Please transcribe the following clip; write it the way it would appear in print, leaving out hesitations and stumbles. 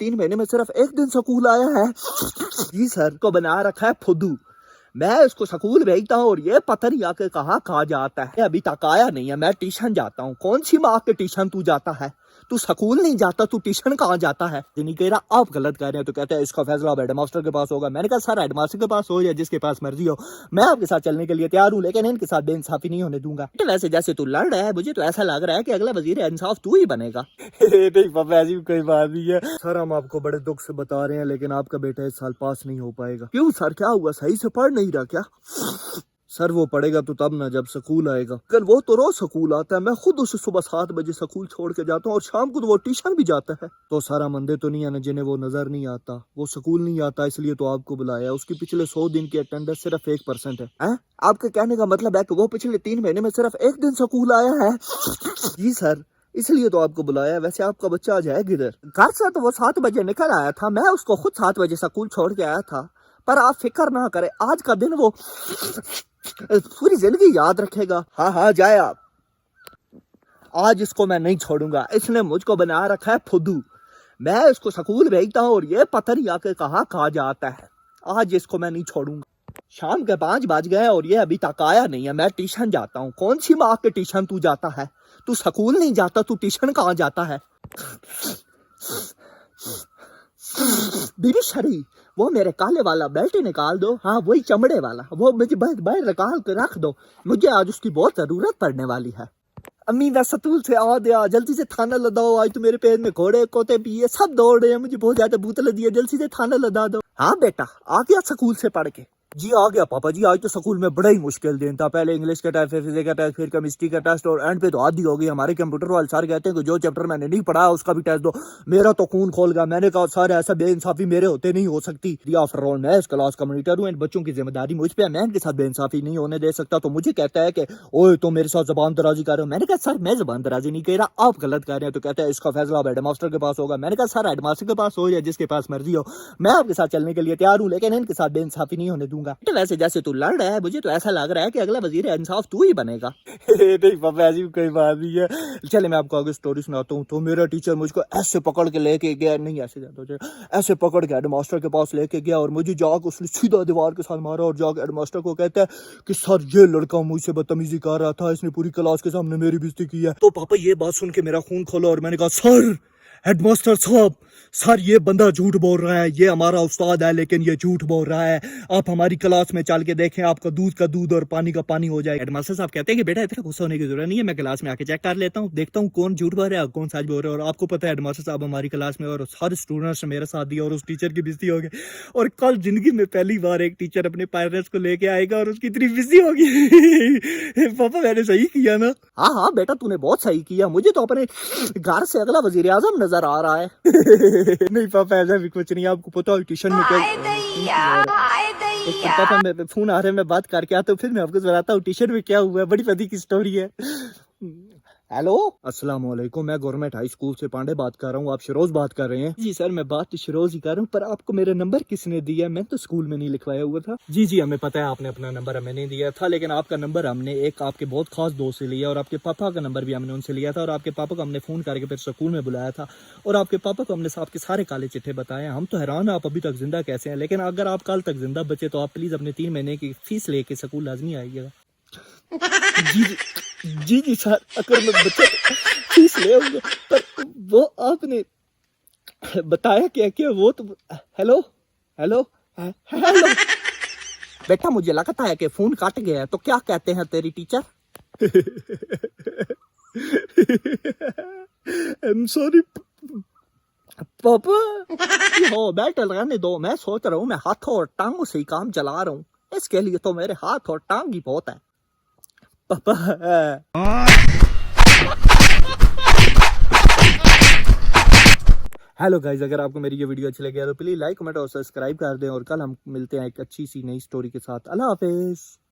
3 महीने में सिर्फ एक दिन स्कूल आया है। जी सर को बना रखा है फुद्दू। मैं इसको स्कूल भेजता हूँ और ये पता नहीं आके कहाँ कहा जाता है, अभी तक आया नहीं है। मैं ट्यूशन जाता हूँ। कौन सी माँ के ट्यूशन तू जाता है? तू स्कूल नहीं जाता, तू ट्यूशन कहाँ जाता है? नहीं कह रहा आप गलत कह रहे हैं। तो कहते हैं इसका फैसला अब हेडमास्टर के पास होगा। मैंने कहा सर हेडमास्टर के पास हो या जिसके पास मर्जी हो, मैं आपके साथ चलने के लिए तैयार हूँ, लेकिन इनके साथ बेइंसाफी नहीं होने दूंगा। तो वैसे जैसे तू लड़ रहा है, मुझे तो ऐसा लग रहा है कि अगला वजीर इंसाफ तू ही बनेगा। नहीं पापा ऐसी कोई बात नहीं है सर, हम आपको बड़े दुख से बता रहे हैं, लेकिन आपका बेटा इस साल पास नहीं हो पाएगा। क्यों सर, क्या हुआ? सही से पढ़ नहीं रहा क्या? सर वो पढ़ेगा तो तब ना जब स्कूल आएगा। कल वो तो रोज स्कूल आता है, मैं खुद उसे सुबह 7 बजे स्कूल छोड़ के जाता हूँ और शाम को तो वो ट्यूशन भी जाता है। तो सारा मंदे तो नहीं है ना जिन्हें वो नजर नहीं आता। वो स्कूल नहीं आता इसलिए तो आपको बुलाया। उसकी पिछले 100 दिन की अटेंडेंस सिर्फ 1% है। आपके कहने का मतलब है कि वो पिछले 3 महीने में सिर्फ एक दिन स्कूल आया है? जी सर, इसलिए तो आपको बुलाया। वैसे आपका बच्चा आज है किधर? घर से तो वो 7 बजे निकल आया था, मैं उसको खुद 7 बजे स्कूल छोड़ के आया था। पर आप फिक्र ना करें, आज का दिन वो पूरी जिंदगी याद रखेगा। हाँ हाँ जाए आप। आज इसको मैं नहीं छोड़ूंगा। इसने मुझको बना रखा है फुद्दू। मैं इसको स्कूल भेजता हूँ और ये पता नहीं आके कहाँ कहा जाता है। आज इसको मैं नहीं छोड़ूंगा। शाम के 5 बज गए और ये अभी तक आया नहीं है। मैं ट्यूशन जाता हूँ। कौन सी माँ के ट्यूशन तू जाता है? तू स्कूल नहीं जाता, तू ट्यूशन कहाँ जाता है? बीबी शरी, वो मेरे काले वाला बेल्ट निकाल दो। हाँ वही चमड़े वाला, वो मुझे बाहर निकाल के रख दो। मुझे आज उसकी बहुत जरूरत पड़ने वाली है। अम्मी मैं सतूल से आ गया, जल्दी से थाना लदाओ। आज तो मेरे पेट में घोड़े कोते पिए सब दौड़ रहे हैं, मुझे बहुत ज्यादा भूख लगी है। जल्दी से थाना लदा दो। हाँ बेटा आ गया स्कूल से पढ़ के? जी आ गया पापा जी। आज तो स्कूल में बड़ा ही मुश्किल दिन था। पहले इंग्लिश का टेस्ट, फिर फिजिक्स का टेस्ट, फिर केमिस्ट्री का टेस्ट और एंड पे तो आधी हो गई। हमारे कंप्यूटर वाले सर कहते हैं कि जो चैप्टर मैंने नहीं पढ़ा उसका भी टेस्ट दो। मेरा तो खून खोल गया। मैंने कहा सर ऐसा बेइंसाफी मेरे होते नहीं हो सकती। आफ्टर ऑल मैं इस क्लास का मॉनिटर हूँ, इन बच्चों की जिम्मेदारी मुझ पे है। मैं इनके साथ बेइंसाफी नहीं होने दे सकता। तो मुझे कहता है कि ओए तो मेरे साथ जबान दराजी कर रहे हो। मैंने कहा सर मैं जबान दराजी नहीं कह रहा, आप गलत कर रहे हैं। तो कहता है इसका फैसला अब हेडमास्टर के पास होगा। मैंने कहा सर हेडमास्टर के पास हो या जिसके पास मर्जी हो, मैं आपके साथ चलने के लिए तैयार हूँ, लेकिन इनके साथ बेइंसाफी नहीं होने दूंगा। तो वैसे जैसे तू लड़ रहा है, मुझे तो ऐसा लग रहा है कि अगला वजीर इंसाफ तू ही बनेगा। नहीं पापा ऐसी कोई बात नहीं है। चले मैं आपको आगे स्टोरी सुनाता हूँ। तो मेरा टीचर मुझको ऐसे पकड़ के लेके गया, नहीं ऐसे जाता, ऐसे पकड़ के हेडमास्टर के पास लेके गया और मुझे जाकर उसने सीधा दीवार के साथ मारा और जाकर हेडमास्टर को कहता है कि सर ये लड़का मुझसे बदतमीजी कर रहा था, इसने पूरी क्लास के सामने मेरी बेइज्जती की है। तो पापा ये बात सुन के मेरा खून खोला और मैंने कहा सर हेडमास्टर साहब, सर ये बंदा झूठ बोल रहा है। ये हमारा उस्ताद है लेकिन ये झूठ बोल रहा है। आप हमारी क्लास में चल के देखें, आपका दूध का दूध और पानी का पानी हो जाएगा। हेडमास्टर साहब कहते हैं कि बेटा इतना गुस्सा होने की जरूरत नहीं है, मैं क्लास में आके चेक कर लेता हूँ, देखता हूँ कौन झूठ बोल रहा है कौन सच बोल रहा है। और आपको पता है हेडमास्टर साहब हमारी क्लास में और सारे स्टूडेंट्स ने मेरा साथ दिया और उस टीचर की बेइज्जती हो गई। और कल जिंदगी में पहली बार एक टीचर अपने पेरेंट्स को लेके आएगा और उसकी इतनी बेइज्जती होगी। पापा मैंने सही किया ना? हाँ हाँ बेटा तूने बहुत सही किया। मुझे तो अपने घर से अगला वजीर आजम नजर आ रहा है। नहीं पापा ऐसा भी कुछ नहीं। आपको पता है ट्यूशन में क्या पापा मैं फोन आ रहे हैं, मैं बात करके आता हूँ, फिर मैं आपको बताता हूँ ट्यूशन में क्या हुआ है। बड़ी फनी की स्टोरी है। हेलो अस्सलाम वालेकुम, मैं गवर्नमेंट हाई स्कूल से पांडे बात कर रहा हूँ। आप शिरोज बात कर रहे हैं? जी सर मैं बात तो शिरोज ही कर रहा हूँ, पर आपको मेरा नंबर किसने दिया? मैं तो स्कूल में नहीं लिखवाया हुआ था। जी जी हमें पता है, आपने अपना नंबर हमें नहीं दिया था, लेकिन आपका नंबर हमने एक आपके बहुत खास दोस्त से लिया और आपके पापा का नंबर भी हमने उनसे लिया था। और आपके पापा को हमने फोन करके फिर स्कूल में बुलाया था और आपके पापा को हमने आपके सारे काले चिट्ठे बताए। हम तो हैरान आप अभी तक जिंदा कैसे हैं। लेकिन अगर आप कल तक जिंदा बचे तो आप प्लीज अपने 3 महीने की फीस लेके स्कूल लाजमी आइएगा। जी जी जी सर, अगर मैं बच्चे फीस ले आऊंगा, पर वो आपने बताया क्या क्या? वो तो हेलो हेलो हेलो बेटा, मुझे लगता है कि फोन कट गया है, तो क्या कहते हैं तेरी टीचर? I'm sorry पापा। हो बैठ लगाने दो, मैं सोच रहा हूँ मैं हाथों और टांगों से ही काम चला रहा हूँ। इसके लिए तो मेरे हाथ और टांग ही बहुत है पापा। हेलो गाइज, अगर आपको मेरी ये वीडियो अच्छी लगी है तो प्लीज लाइक कमेंट और सब्सक्राइब कर दें। और कल हम मिलते हैं एक अच्छी सी नई स्टोरी के साथ। अल्लाह हाफिज।